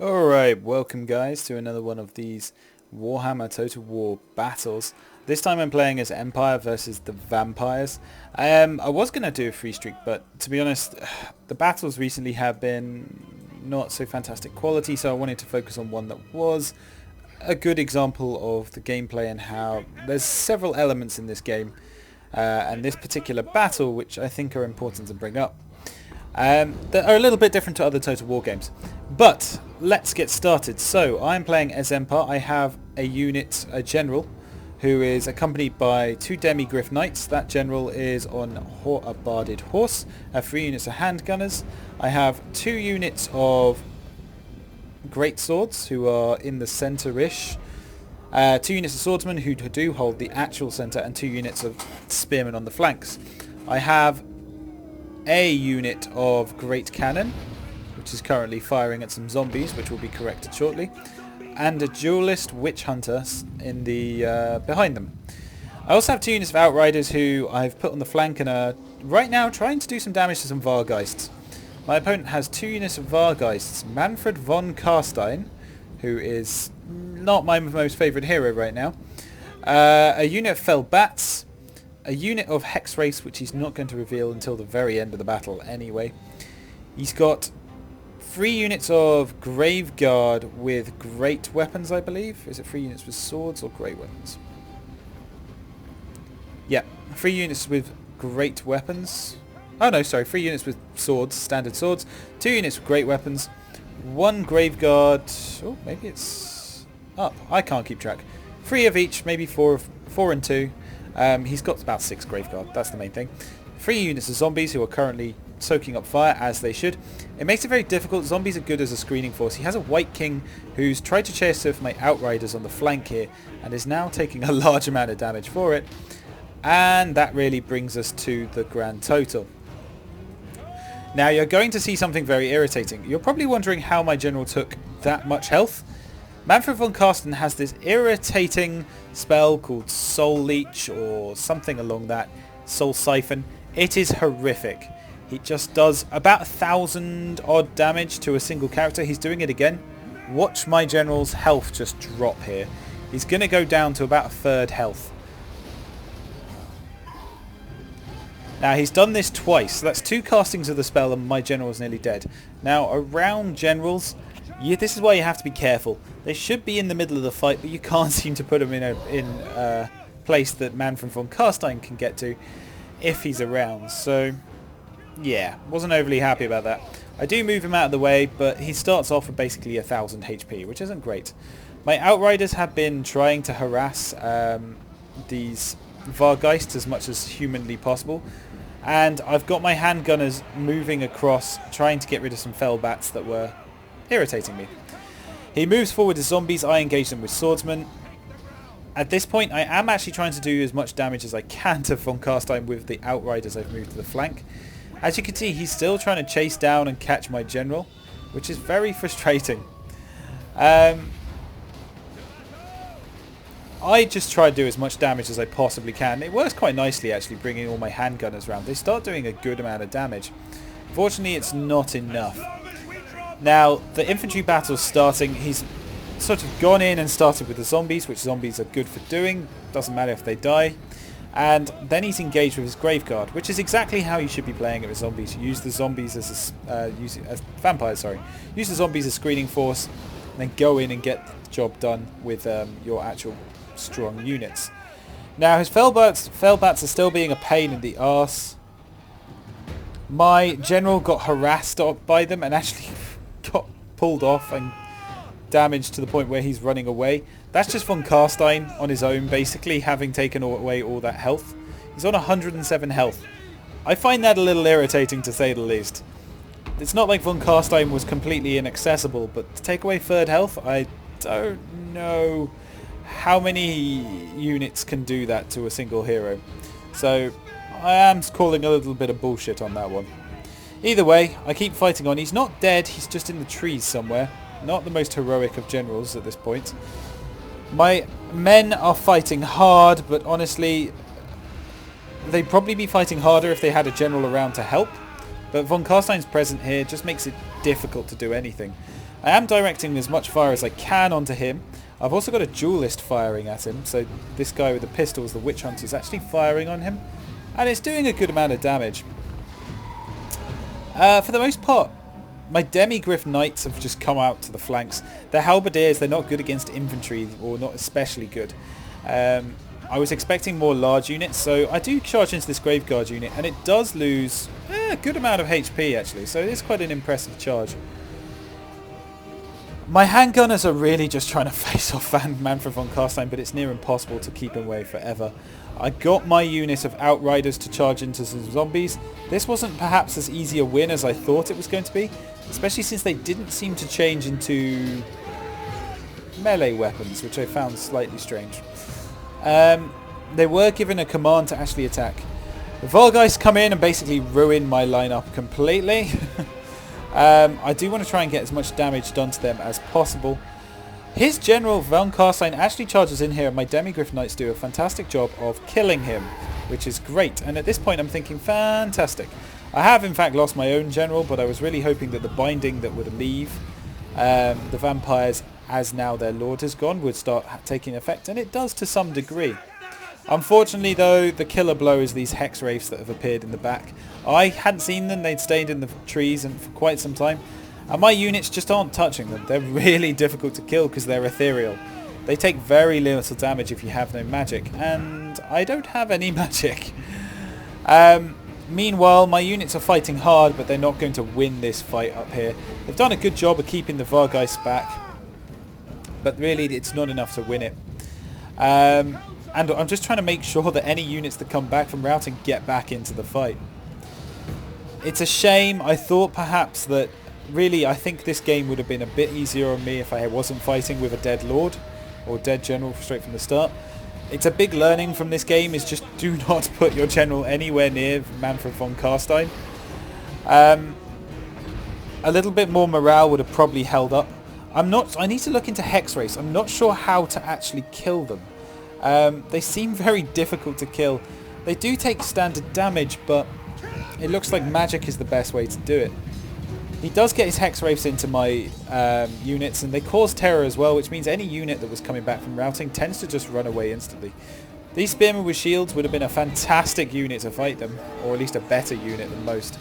Alright, welcome guys to another one of these Warhammer Total War battles. This time I'm playing as Empire versus the Vampires. I was going to do a free streak, but to be honest, the battles recently have been not so fantastic quality, so I wanted to focus on one that was a good example of the gameplay and how there's several elements in this game and this particular battle which I think are important to bring up. That are a little bit different to other Total War games. But let's get started. So I'm playing as Empire. I have a unit, a general, who is accompanied by 2 demi-griff knights. That general is on a barded horse. I have 3 units of handgunners. I have 2 units of great swords who are in the centre-ish. 2 units of swordsmen who do hold the actual centre, and 2 units of spearmen on the flanks. I have a unit of great cannon, which is currently firing at some zombies, which will be corrected shortly, and a duelist witch hunter in the behind them. I also have 2 units of outriders who I've put on the flank and are right now trying to do some damage to some Vargeists. My opponent has 2 units of Vargeists, Manfred von Carstein, who is not my most favourite hero right now, a unit of fell bats, a unit of Hex Race, which he's not going to reveal until the very end of the battle anyway. He's got 3 units of Grave Guard with great weapons, I believe. Is it 3 units with swords or great weapons? Yeah, 3 units with great weapons. Oh no, sorry, 3 units with swords, standard swords. 2 units with great weapons. 1 Grave Guard. Oh, maybe it's up. I can't keep track. 3 of each, maybe 4 and 2. He's got about 6 Graveguard, that's the main thing. 3 units of zombies who are currently soaking up fire, as they should. It makes it very difficult. Zombies are good as a screening force. He has a White King who's tried to chase off my outriders on the flank here and is now taking a large amount of damage for it. And that really brings us to the grand total. Now you're going to see something very irritating. You're probably wondering how my general took that much health. Manfred von Carstein has this irritating spell called Soul Leech or something along that, Soul Siphon. It is horrific. He just does about 1,000 odd damage to a single character. He's doing it again. Watch my general's health just drop here. He's going to go down to about 1/3 health. Now he's done this twice, so that's 2 castings of the spell and my general's nearly dead. Now around generals, this is why you have to be careful. They should be in the middle of the fight, but you can't seem to put them in a place that Manfred von Carstein can get to if he's around. So, yeah, wasn't overly happy about that. I do move him out of the way, but he starts off with basically 1,000 HP, which isn't great. My outriders have been trying to harass these Vargeists as much as humanly possible, and I've got my handgunners moving across, trying to get rid of some fell bats that were irritating me. He moves forward as zombies. I engage them with swordsmen. At this point I am actually trying to do as much damage as I can to von Carstein with the outriders I've moved to the flank. As you can see, he's still trying to chase down and catch my general, which is very frustrating. I just try to do as much damage as I possibly can. It works quite nicely actually, bringing all my handgunners around. They start doing a good amount of damage. Fortunately it's not enough. Now, the infantry battle's starting. He's sort of gone in and started with the zombies, which zombies are good for doing. Doesn't matter if they die. And then he's engaged with his Grave Guard, which is exactly how you should be playing it with zombies. Use the zombies as vampires, sorry. Use the zombies as screening force, and then go in and get the job done with your actual strong units. Now, his fell bats are still being a pain in the arse. My general got harassed by them and actually got pulled off and damaged to the point where he's running away. That's just von Carstein on his own, basically, having taken away all that health. He's on 107 health. I find that a little irritating, to say the least. It's not like von Carstein was completely inaccessible, but to take away 1/3 health, I don't know how many units can do that to a single hero. So I am calling a little bit of bullshit on that one. Either way, I keep fighting on. He's not dead, he's just in the trees somewhere. Not the most heroic of generals at this point. My men are fighting hard, but honestly, they'd probably be fighting harder if they had a general around to help. But von Carstein's present here just makes it difficult to do anything. I am directing as much fire as I can onto him. I've also got a duelist firing at him, so this guy with the pistols, the witch hunter, is actually firing on him, and it's doing a good amount of damage. For the most part, my demigriff knights have just come out to the flanks. They're halberdiers, they're not good against infantry, or not especially good. I was expecting more large units, so I do charge into this graveguard unit, and it does lose a good amount of HP actually, so it is quite an impressive charge. My handgunners are really just trying to face off Manfred von Carstein, but it's near impossible to keep him away forever. I got my unit of outriders to charge into some zombies. This wasn't perhaps as easy a win as I thought it was going to be, especially since they didn't seem to change into melee weapons, which I found slightly strange. They were given a command to actually attack. The Volgeist come in and basically ruin my lineup completely. I do want to try and get as much damage done to them as possible. His General von Carstein actually charges in here, and my demigriff knights do a fantastic job of killing him, which is great. And at this point I'm thinking, fantastic. I have in fact lost my own general, but I was really hoping that the binding that would leave the vampires, as now their lord has gone, would start taking effect, and it does to some degree. Unfortunately though, the killer blow is these hex wraiths that have appeared in the back. I hadn't seen them, they'd stayed in the trees and for quite some time, and my units just aren't touching them. They're really difficult to kill because they're ethereal. They take very little damage if you have no magic, and I don't have any magic. Meanwhile, my units are fighting hard, but they're not going to win this fight up here. They've done a good job of keeping the Vargeist back, but really it's not enough to win it. And I'm just trying to make sure that any units that come back from routing get back into the fight. It's a shame. I thought perhaps that, really, I think this game would have been a bit easier on me if I wasn't fighting with a dead lord or dead general straight from the start. It's a big learning from this game, is just do not put your general anywhere near Manfred von Carstein. A little bit more morale would have probably held up. I need to look into hex wraiths. I'm not sure how to actually kill them. They seem very difficult to kill. They do take standard damage, but it looks like magic is the best way to do it. He does get his hex wraiths into my units, and they cause terror as well, which means any unit that was coming back from routing tends to just run away instantly. These spearmen with shields would have been a fantastic unit to fight them, or at least a better unit than most.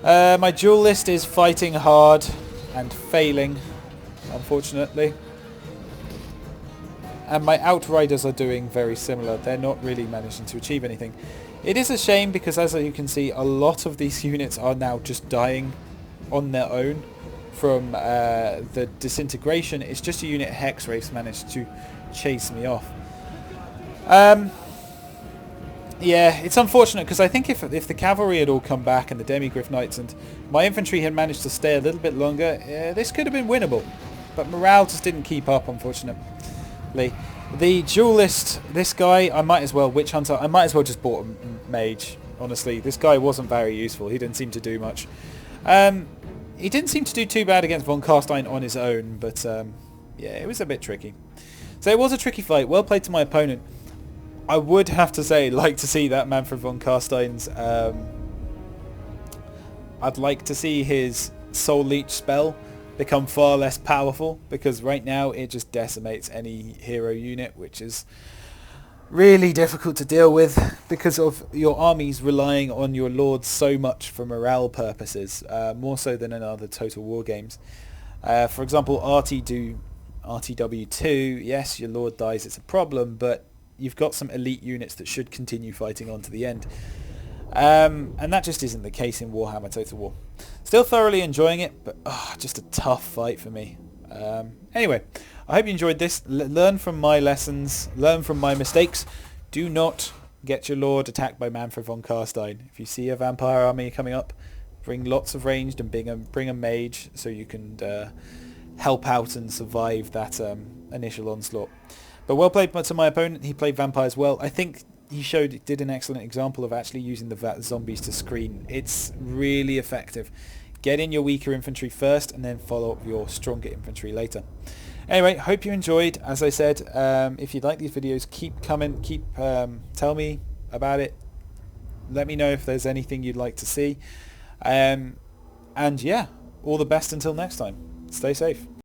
My duelist is fighting hard and failing, unfortunately. And my outriders are doing very similar. They're not really managing to achieve anything. It is a shame because, as you can see, a lot of these units are now just dying on their own from the disintegration. It's just a unit hex wraiths managed to chase me off. Yeah, it's unfortunate because I think if the cavalry had all come back and the demigriff knights and my infantry had managed to stay a little bit longer, this could have been winnable. But morale just didn't keep up, unfortunately. The duelist, this guy, I might as well, witch hunter, I might as well just bought a mage, honestly. This guy wasn't very useful. He didn't seem to do much. He didn't seem to do too bad against von Carstein on his own, but yeah, it was a bit tricky. So it was a tricky fight. Well played to my opponent. I would have to say, like to see that Manfred von Carstein's... I'd like to see his Soul Leech spell become far less powerful, because right now it just decimates any hero unit, which is really difficult to deal with because of your armies relying on your lords so much for morale purposes, more so than in other Total War games. For example, RTW2, yes, your lord dies, it's a problem, but you've got some elite units that should continue fighting on to the end. And that just isn't the case in Warhammer Total War. Still thoroughly enjoying it, but just a tough fight for me. Anyway, I hope you enjoyed this. Learn from my lessons, learn from my mistakes. Do not get your lord attacked by Manfred von Carstein. If you see a vampire army coming up, bring lots of ranged and bring a mage so you can help out and survive that initial onslaught. But well played to my opponent. He played vampires well. I think he did an excellent example of actually using the zombies to screen. It's really effective. Get in your weaker infantry first and then follow up your stronger infantry later. Anyway, hope you enjoyed. As I said, if you like these videos, keep coming, tell me about it. Let me know if there's anything you'd like to see. And yeah, all the best until next time. stay safe.